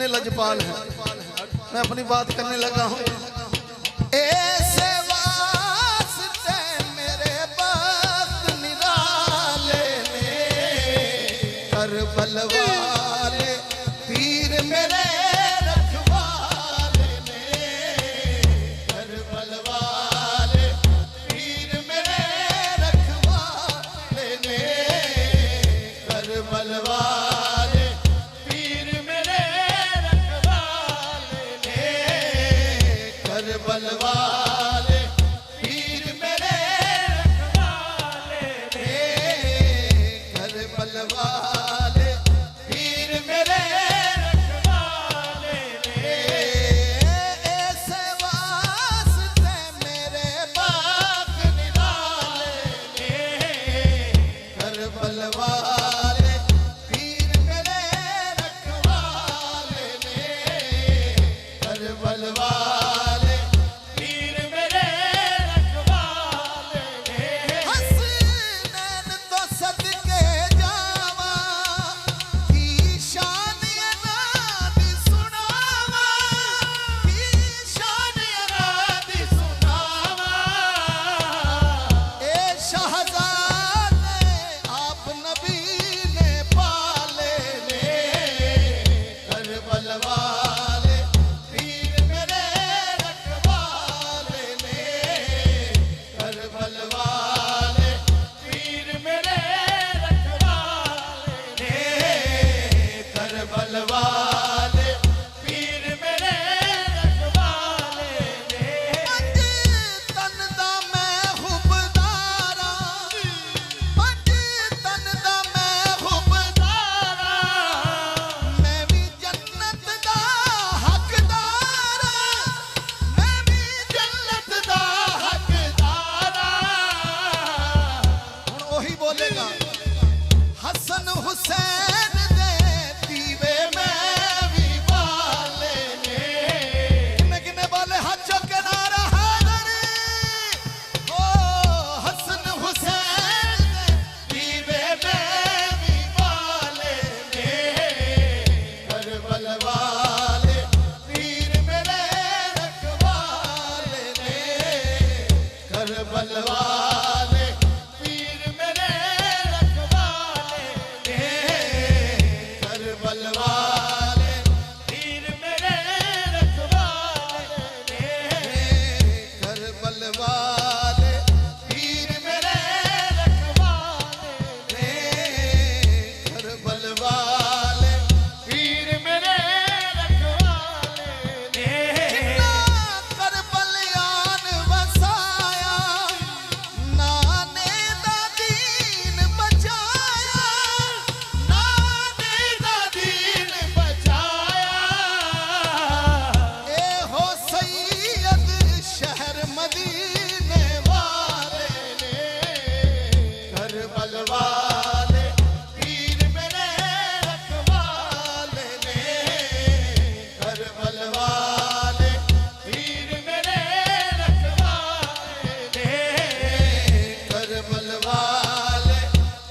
कितने लजपाल हैं। मैं अपनी बात करने लगा हूँ। ऐसे वास्ते मेरे बख्त निराले ने करबल वाले पीर मेरे रखवाले ने, करबल वाले पीर मेरे रखवाले ने, करबल वाले पीर मेरे रखवाले ने, करबल वाले पीर मेरे रखवाले ने, करबल वाले पीर मेरे रखवाले ने। ऐसे वास्ते मेरे बाग निराले ने, करबल वाले पीर मेरे रखवाले ने, करबल वाले पीर मेरे रखवाले ने। हसनैन तो सदके जावा की शान अनादी सुनावा, की शान अनादी सुनावा। ए शहजादे आप नबी ने पाले ने, करबल वाले पीर मेरे रखवाले ने, करबल वाले पीर मेरे रखवाले ने, करबल वाले पीर मेरे रखवाले ने। पंज तन दा मैं हुबदारा, पंज तन दा मैं हुबदारा, मैं भी जन्नत दा हकदारा, मैं भी जन्नत दा हकदारा। हुण ओही बोलेगा हसन हुसैन दे दीवे मैं भी बाले ने। किन्ने किन्ने बाले हाथ चुक के नारा हैदर। ओ हसन हुसैन दे दीवे मैं भी बाले ने, करबल वाले पीर मेरे रखवाले ने, करबल वाले पीर मेरे रखवाले ने, करबल वाले पीर मेरे रखवाले ने, करबल वाले पीर मेरे रखवाले ने, करबल वाले पीर मेरे रखवाले ने। करबलियान वसाया नाने दा दीन बचाया, नाने दा दीन बचाया। ए हो सैयद शहर मदीने वाले ने, करबल वाले पीर मेरे रखवाले ने, करबल वाले पीर मेरे रखवाले ने, करबल वाले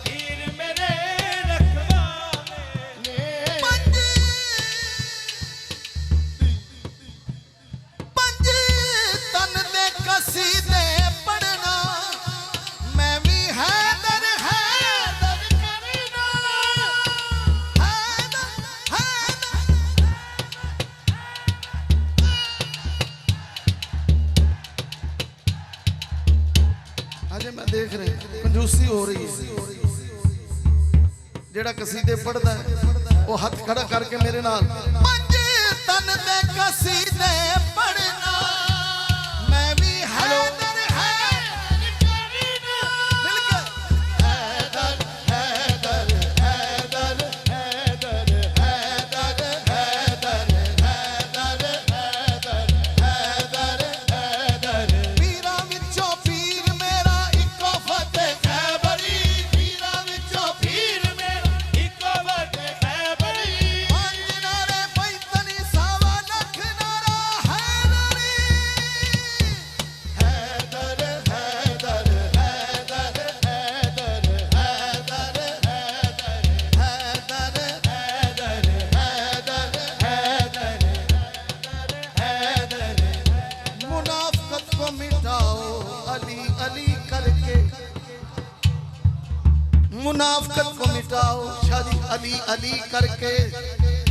पीर मेरे रखवाले ने। पंज तन दे कसीदे पढ़ना, मैं भी हैदर हैदर करना, हैदर हैदर। अजे मैं देख रहे कंजूसी हो रही है। जेड़ा कसीदे पढ़दा है वो हाथ खड़ा करके मेरे नाल पंज तन दे कसीदे पढ़ना, मैं भी हैदर हैदर करना। मिलके हैदर हैदर हैदर हैदर हैदर हैदर हैदर हैदर हैदर हैदर। पीरां विचों पीर मेरा इको फतेह खैबरी, पीरां विचों पीर मेरा इको फतेह खैबरी। पंज नारे पैतनी सावा लख नारा हैदर, मुनाफिकत को मिटाओ शादी अली अली करके,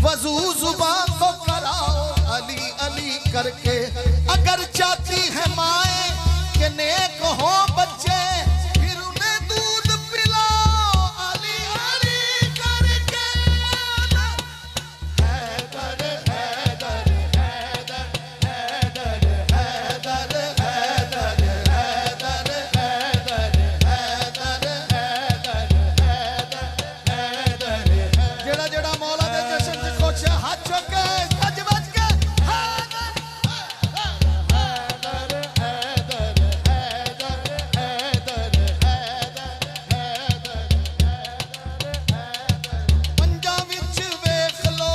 वजू जुबान को कराओ अली अली करके। अगर चाहती है माए कि नेक हो बच्चे, फिर उन्हें दूध पिलाओ अली अली करके। हैदर हैदर हैदर हैदर हैदर हैदर हैदर हैदर हैदर हैदर। जेड़ा जेड़ा मौला दे जश्न च खुश है हाथ चुक के सज बज के हैदर हैदर हैदर हैदर हैदर हैदर हैदर। पंजां विच वेख लो,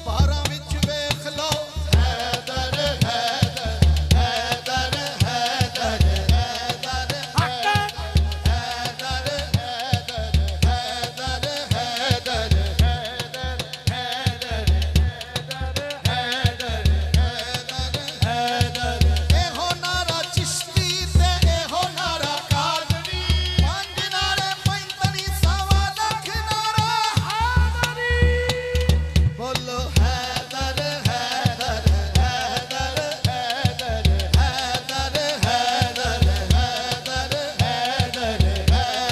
बारां विच वेख लो, हैदर हैदर हैदर हैदर हैदर हैदर हैदर हैदर हैदर हैदर। एहो नारा चिश्ती ते एहो नारा कादरी, पंज नारे पैंतनी सवा लख नारा हैदरी। बोलो हैदर हैदर हैदर हैदर हैदर हैदर हैदर हैदर हैदर हैदर हैदर हैदर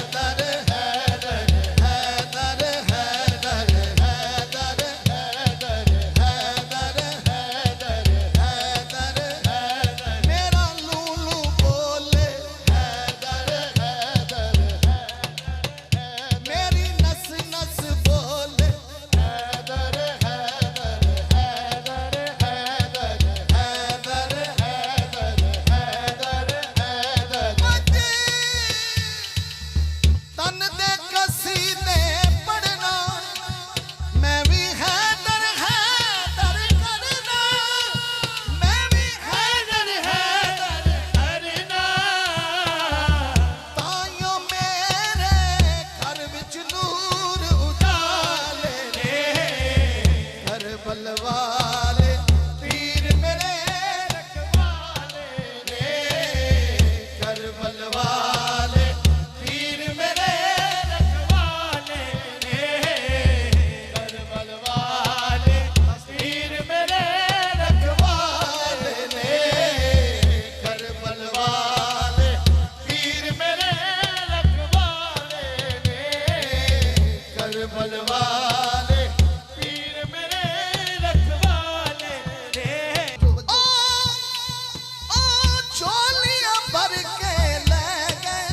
हैदर हैदर हैदर। मेरा लूलू बोले हैदर हैदर, मेरी नस नस बोले हैदर हैदर हैदर हैदर हैदर हैदर हैदर हैदर। तन दे कसीदे पढ़ना, मैं भी हैदर हैदर करना, मैं भी हैदर हैदर करना। ताइयों मेरे घर विच नूर उजाले ने, करबल वाले पीर मेरे रखवाले ने, करबल वाले पीर मेरे रखवाले ने, करबल वाले पीर मेरे रखवाले ने, करबल वाले पीर मेरे रखवाले ने, करबल वाले पीर मेरे रखवाले ने। ओ चोलियां भर के ले गए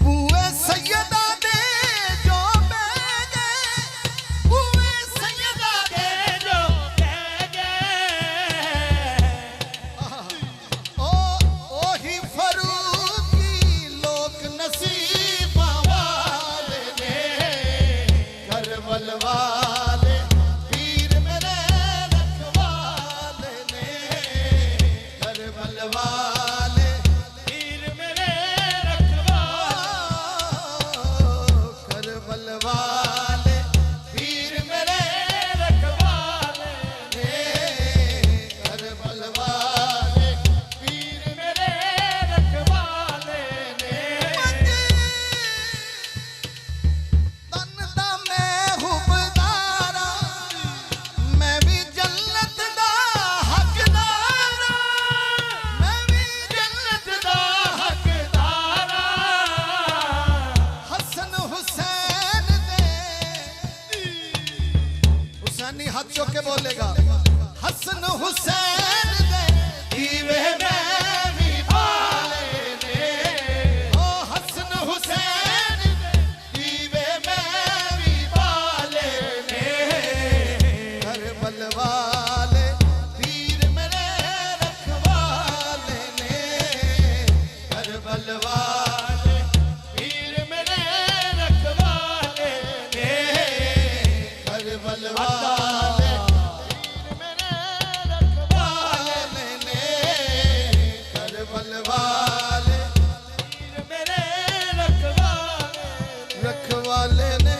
बूए सैयदा दे जो बह गए, बूए सैयदा दे जो बह गए। ओही फरूकी लोक नसीबा वाले ने, करबल वाले पीर मेरे रखवाले ने, करबल वाले पीर मेरे रखवाले, करबल वाले पीर मेरे रखवाले ने, करबल वाले पीर मेरे रखवाले ने। तन दा मैं हुबदारा, मैं भी जन्नत दा हकदारा, मैं भी जन्नत दा हकदारा। हसन हुसैन दे, हुसैनी हाथ चुक के बोलेगा, हसन हुसैन दे दीवे मैं भी पाले ने। ओ हसन हुसैन दे दीवे मैं भी पाले ने, करबल वाले पीर मेरे रखवाले ने, करबल वाले पीर मेरे रखवाले ने, करबल वाले पीर मेरे रखवाले ने, करबल वाले पीर मेरे रखवाले ने।